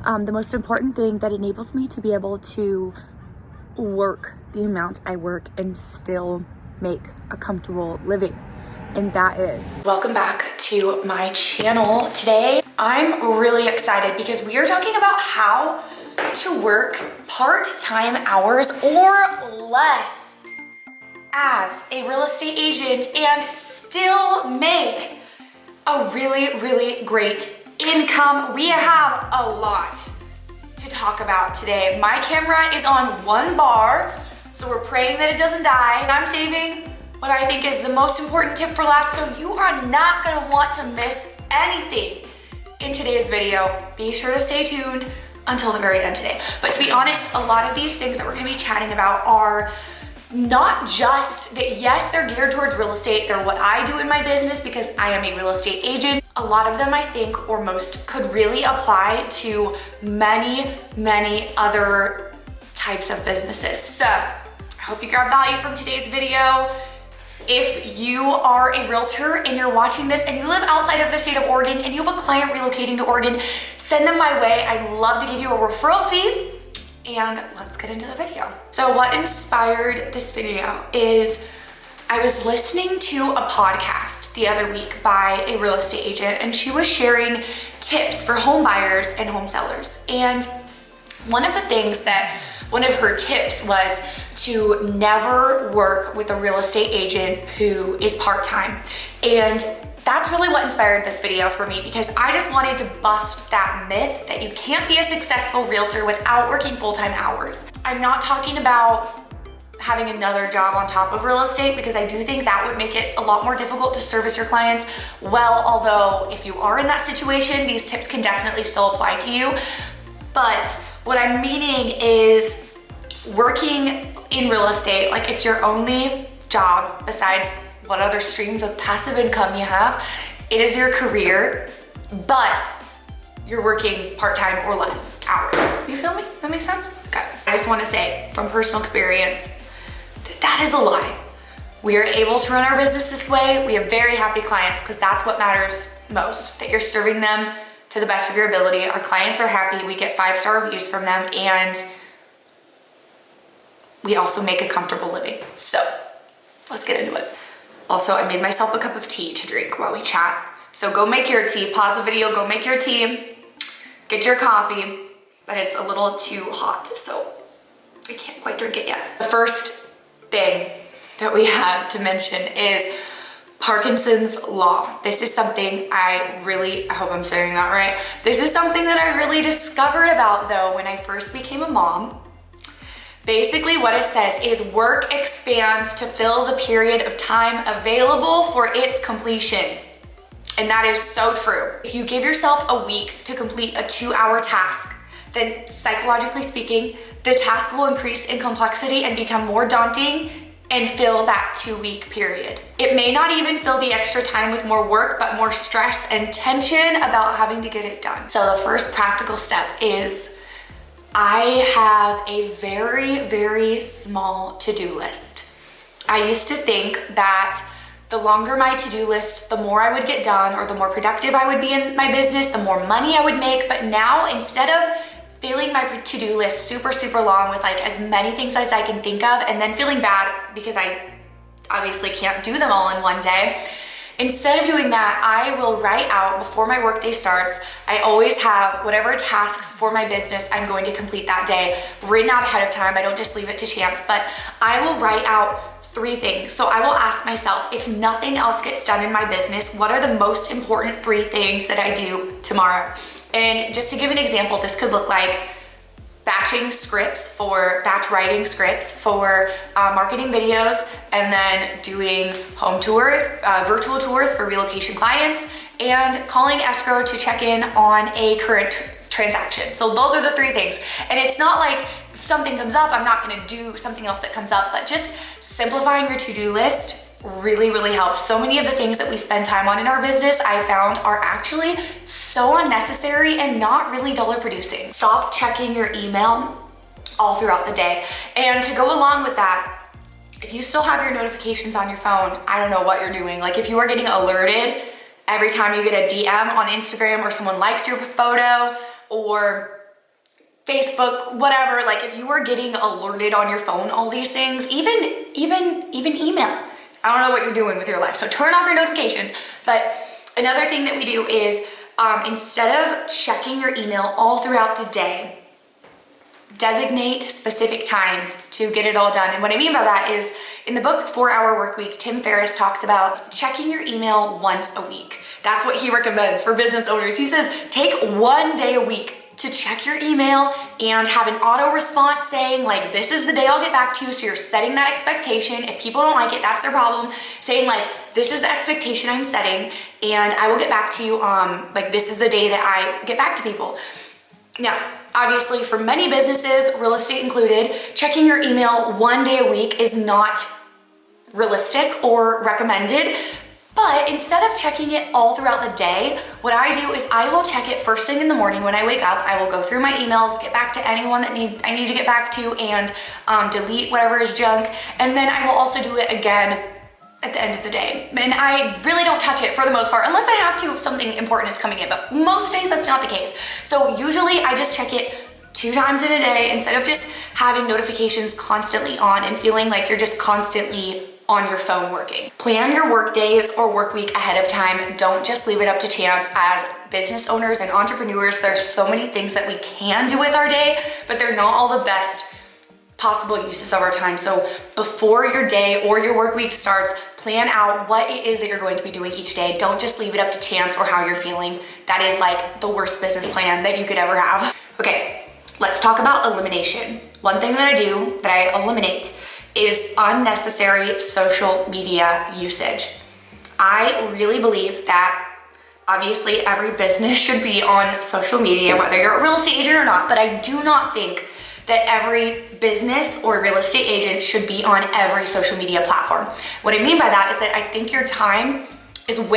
the most important thing that enables me to be able to work the amount I work and still make a comfortable living. And that is, welcome back to my channel. Today, I'm really excited because we are talking about how to work part-time hours or less as a real estate agent and still make a really, really great income. We have a lot to talk about today. My camera is on one bar, so we're praying that it doesn't die. And I'm saving what I think is the most important tip for last, so you are not gonna want to miss anything in today's video. Be sure to stay tuned until the very end today. But to be honest, a lot of these things that we're gonna be chatting about are not just that, yes, they're geared towards real estate. They're what I do in my business because I am a real estate agent. A lot of them, I think, or most, could really apply to many, many other types of businesses. So I hope you grab value from today's video. If you are a realtor and you're watching this and you live outside of the state of Oregon and you have a client relocating to Oregon, send them my way. I'd love to give you a referral fee. And let's get into the video. So what inspired this video is I was listening to a podcast the other week by a real estate agent, and she was sharing tips for home buyers and home sellers. And one of her tips was to never work with a real estate agent who is part-time. And that's really what inspired this video for me, because I just wanted to bust that myth that you can't be a successful realtor without working full-time hours. I'm not talking about having another job on top of real estate, because I do think that would make it a lot more difficult to service your clients well, although if you are in that situation, these tips can definitely still apply to you. But what I'm meaning is working in real estate like it's your only job besides what other streams of passive income you have. It is your career, but you're working part-time or less hours. You feel me? That makes sense? Okay. I just want to say from personal experience, that is a lie. We are able to run our business this way. We have very happy clients because that's what matters most, that you're serving them to the best of your ability. Our clients are happy. We get 5-star reviews from them, and we also make a comfortable living. So let's get into it. Also, I made myself a cup of tea to drink while we chat. So go make your tea, pause the video, go make your tea, get your coffee, but it's a little too hot, so I can't quite drink it yet. The first thing that we have to mention is Parkinson's law. This is something I hope I'm saying that right. This is something that I really discovered about though when I first became a mom. Basically what it says is work expands to fill the period of time available for its completion. And that is so true. If you give yourself a week to complete a 2-hour task, then psychologically speaking, the task will increase in complexity and become more daunting and fill that 2-week period. It may not even fill the extra time with more work, but more stress and tension about having to get it done. So the first practical step is I have a very, very small to-do list. I used to think that the longer my to-do list, the more I would get done, or the more productive I would be in my business, the more money I would make. But now, instead of filling my to-do list super, super long with like as many things as I can think of, and then feeling bad because I obviously can't do them all in one day, instead of doing that, I will write out before my workday starts. I always have whatever tasks for my business I'm going to complete that day written out ahead of time. I don't just leave it to chance, but I will write out 3 things. So I will ask myself, if nothing else gets done in my business, what are the most important 3 things that I do tomorrow? And just to give an example, this could look like batch writing scripts for marketing videos, and then doing home tours, virtual tours for relocation clients, and calling escrow to check in on a current transaction. So those are the 3 things. And it's not like if something comes up, I'm not gonna do something else that comes up, but just simplifying your to-do list really, really helps. So many of the things that we spend time on in our business, I found, are actually so unnecessary and not really dollar producing. Stop checking your email all throughout the day. And to go along with that, if you still have your notifications on your phone, I don't know what you're doing. Like if you are getting alerted every time you get a DM on Instagram, or someone likes your photo, or Facebook, whatever, like if you are getting alerted on your phone, all these things, even email. I don't know what you're doing with your life, so turn off your notifications. But another thing that we do is instead of checking your email all throughout the day, designate specific times to get it all done. And what I mean by that is in the book 4-Hour Workweek, Tim Ferriss talks about checking your email once a week. That's what he recommends for business owners. He says, take 1 day a week to check your email and have an auto response saying like, this is the day I'll get back to you. So you're setting that expectation. If people don't like it, that's their problem. Saying like, this is the expectation I'm setting and I will get back to you. Like this is the day that I get back to people. Now, obviously for many businesses, real estate included, checking your email 1 day a week is not realistic or recommended. But instead of checking it all throughout the day, what I do is I will check it first thing in the morning when I wake up. I will go through my emails, get back to anyone that I need to get back to, and delete whatever is junk. And then I will also do it again at the end of the day. And I really don't touch it for the most part, unless I have to if something important is coming in. But most days that's not the case. So usually I just check it 2 times in a day instead of just having notifications constantly on and feeling like you're just constantly on your phone working. Plan your work days or work week ahead of time. Don't just leave it up to chance. As business owners and entrepreneurs, there's so many things that we can do with our day, but they're not all the best possible uses of our time. So before your day or your work week starts, plan out what it is that you're going to be doing each day. Don't just leave it up to chance or how you're feeling. That is like the worst business plan that you could ever have. Okay, let's talk about elimination. One thing that I do that I eliminate is unnecessary social media usage. I really believe that obviously every business should be on social media, whether you're a real estate agent or not, but I do not think that every business or real estate agent should be on every social media platform. What I mean by that is that I think your time is used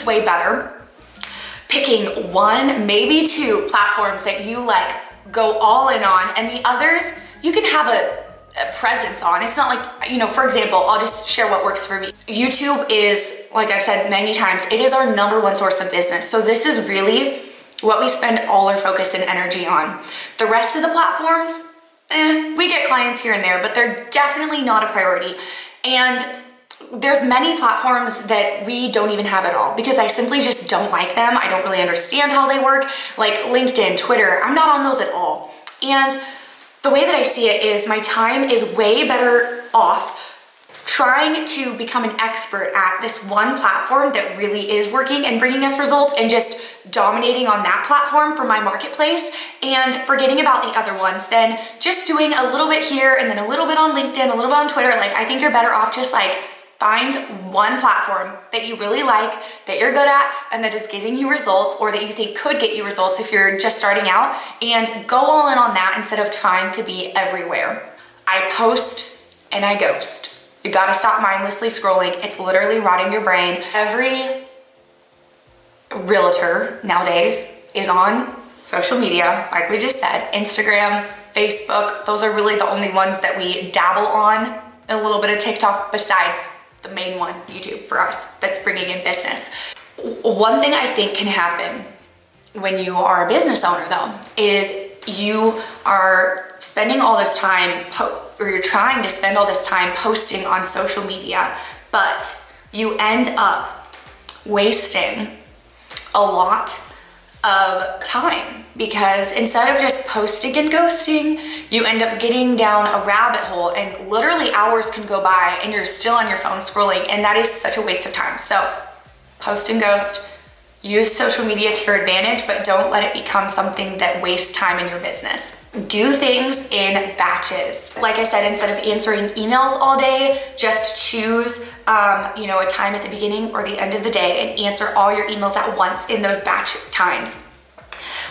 way better picking 1, maybe 2 platforms that you like go all in on, and the others you can have a presence on. It's not like, for example, I'll just share what works for me. YouTube is, like I've said many times, it is our #1 source of business. So this is really what we spend all our focus and energy on. The rest of the platforms, we get clients here and there, but they're definitely not a priority. And there's many platforms that we don't even have at all because I simply just don't like them. I don't really understand how they work. Like LinkedIn, Twitter, I'm not on those at all. And the way that I see it is my time is way better off trying to become an expert at this one platform that really is working and bringing us results and just dominating on that platform for my marketplace and forgetting about the other ones than just doing a little bit here and then a little bit on LinkedIn, a little bit on Twitter. Like I think you're better off just like find one platform that you really like, that you're good at, and that is giving you results or that you think could get you results if you're just starting out, and go all in on that instead of trying to be everywhere. I post and I ghost. You gotta stop mindlessly scrolling. It's literally rotting your brain. Every realtor nowadays is on social media, like we just said, Instagram, Facebook. Those are really the only ones that we dabble on, and a little bit of TikTok besides the main one, YouTube, for us, that's bringing in business. One thing I think can happen when you are a business owner though, is you are spending all this time, or you're trying to spend all this time posting on social media, but you end up wasting a lot of time because instead of just posting and ghosting, you end up getting down a rabbit hole and literally hours can go by and you're still on your phone scrolling, and that is such a waste of time. So post and ghost, use social media to your advantage, but don't let it become something that wastes time in your business. Do things in batches. Like I said, instead of answering emails all day, just choose a time at the beginning or the end of the day and answer all your emails at once in those batch times.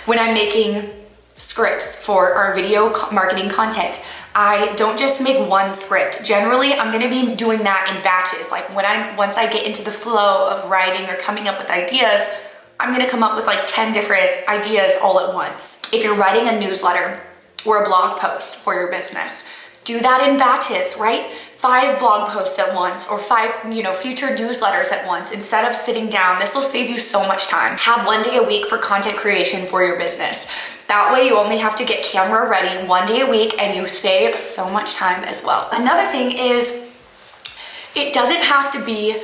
When I'm making scripts for our video marketing content, I don't just make one script. Generally, I'm gonna be doing that in batches. Like once I get into the flow of writing or coming up with ideas, I'm gonna come up with like 10 different ideas all at once. If you're writing a newsletter or a blog post for your business, do that in batches, right? 5 blog posts at once or 5, future newsletters at once instead of sitting down. This will save you so much time. Have 1 day a week for content creation for your business. That way you only have to get camera ready 1 day a week and you save so much time as well. Another thing is, it doesn't have to be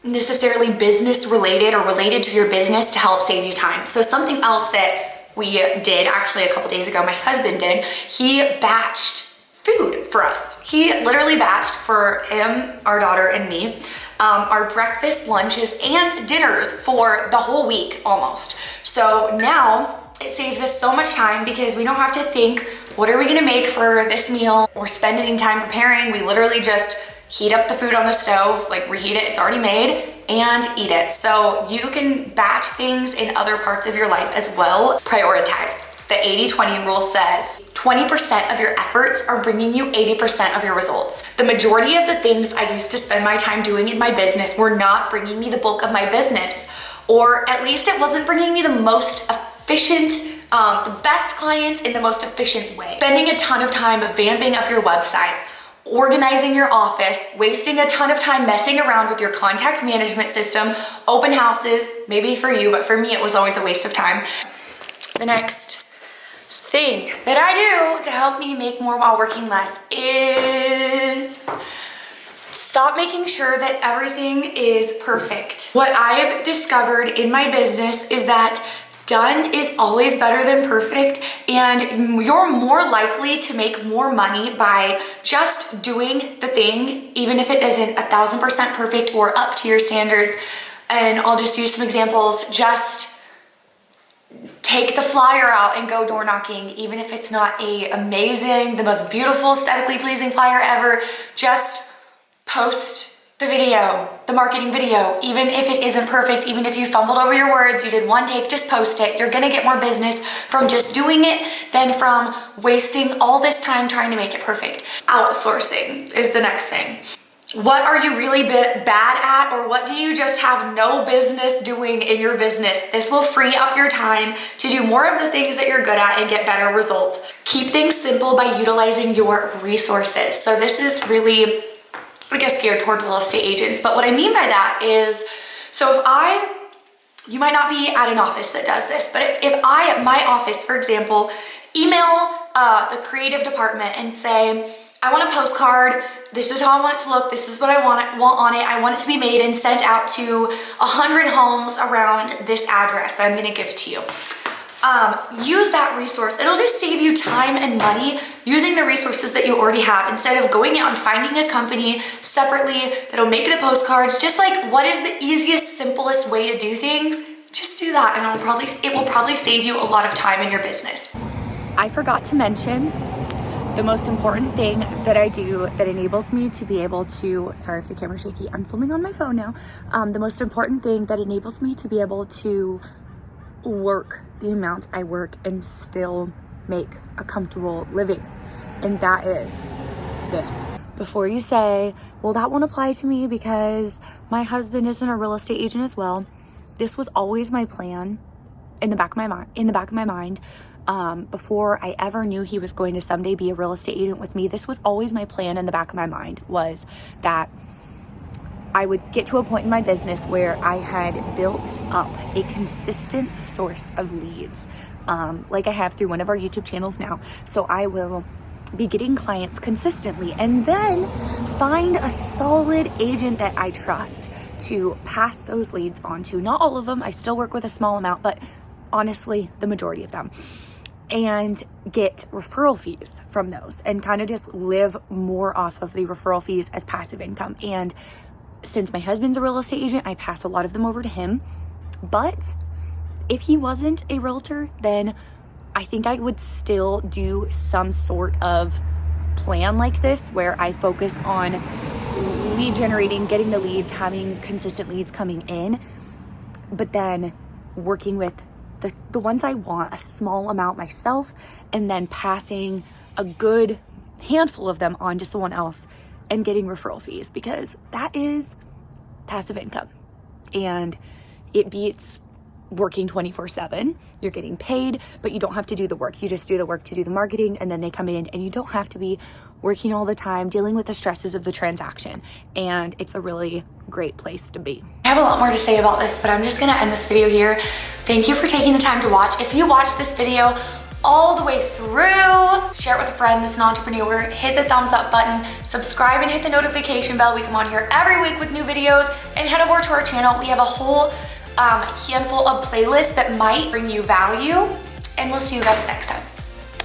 necessarily business related or related to your business to help save you time. So something else that we did actually a couple days ago, my husband did, he batched food for us. He literally batched for him, our daughter, and me, our breakfast, lunches, and dinners for the whole week almost. So now it saves us so much time because we don't have to think, what are we gonna make for this meal or spend any time preparing? We literally just heat up the food on the stove, like reheat it, it's already made, and eat it. So you can batch things in other parts of your life as well. Prioritize. The 80-20 rule says 20% of your efforts are bringing you 80% of your results. The majority of the things I used to spend my time doing in my business were not bringing me the bulk of my business, or at least it wasn't bringing me the most efficient, the best clients in the most efficient way. Spending a ton of time vamping up your website, organizing your office, wasting a ton of time messing around with your contact management system, open houses, maybe for you, but for me it was always a waste of time. The next thing that I do to help me make more while working less is stop making sure that everything is perfect. What I've discovered in my business is that done is always better than perfect, and you're more likely to make more money by just doing the thing, even if it isn't 1000% perfect or up to your standards. And I'll just use some examples. Just take the flyer out and go door knocking, even if it's not the most beautiful, aesthetically pleasing flyer ever. Just post the video, the marketing video, even if it isn't perfect, even if you fumbled over your words, you did 1 take, just post it. You're gonna get more business from just doing it than from wasting all this time trying to make it perfect. Outsourcing is the next thing. What are you really bad at, or what do you just have no business doing in your business? This will free up your time to do more of the things that you're good at and get better results. Keep things simple by utilizing your resources. So this is really, I guess, geared towards real estate agents. But what I mean by that is, so you might not be at an office that does this, but if I, at my office, for example, email the creative department and say, I want a postcard, this is how I want it to look, this is what I want on it, I want it to be made and sent out to 100 homes around this address that I'm gonna give to you. Use that resource. It'll just save you time and money using the resources that you already have instead of going out and finding a company separately that'll make the postcards. Just like, what is the easiest, simplest way to do things? Just do that, and it will probably save you a lot of time in your business. I forgot to mention the most important thing that I do that enables me to be able to, sorry if the camera's shaky, I'm filming on my phone now. The most important thing that enables me to be able to work the amount I work and still make a comfortable living. And that is this. Before you say, well, that won't apply to me because my husband isn't a real estate agent as well. This was always my plan in the back of my mind. Before I ever knew he was going to someday be a real estate agent with me, this was always my plan in the back of my mind, was that I would get to a point in my business where I had built up a consistent source of leads, like I have through one of our YouTube channels now. So I will be getting clients consistently and then find a solid agent that I trust to pass those leads on to. Not all of them, I still work with a small amount, but honestly, the majority of them. And get referral fees from those and kind of just live more off of the referral fees as passive income. And since my husband's a real estate agent, I pass a lot of them over to him. But if he wasn't a realtor, then I think I would still do some sort of plan like this where I focus on lead generating, getting the leads, having consistent leads coming in, but then working with the ones I want, a small amount myself, and then passing a good handful of them on to someone else and getting referral fees, because that is passive income and it beats working 24/7. You're getting paid, but you don't have to do the work. You just do the work to do the marketing, and then they come in, and you don't have to be working all the time, dealing with the stresses of the transaction. And it's a really great place to be. I have a lot more to say about this, but I'm just gonna end this video here. Thank you for taking the time to watch. If you watched this video all the way through, share it with a friend that's an entrepreneur, hit the thumbs up button, subscribe and hit the notification bell. We come on here every week with new videos, and head over to our channel. We have a whole handful of playlists that might bring you value, and we'll see you guys next time.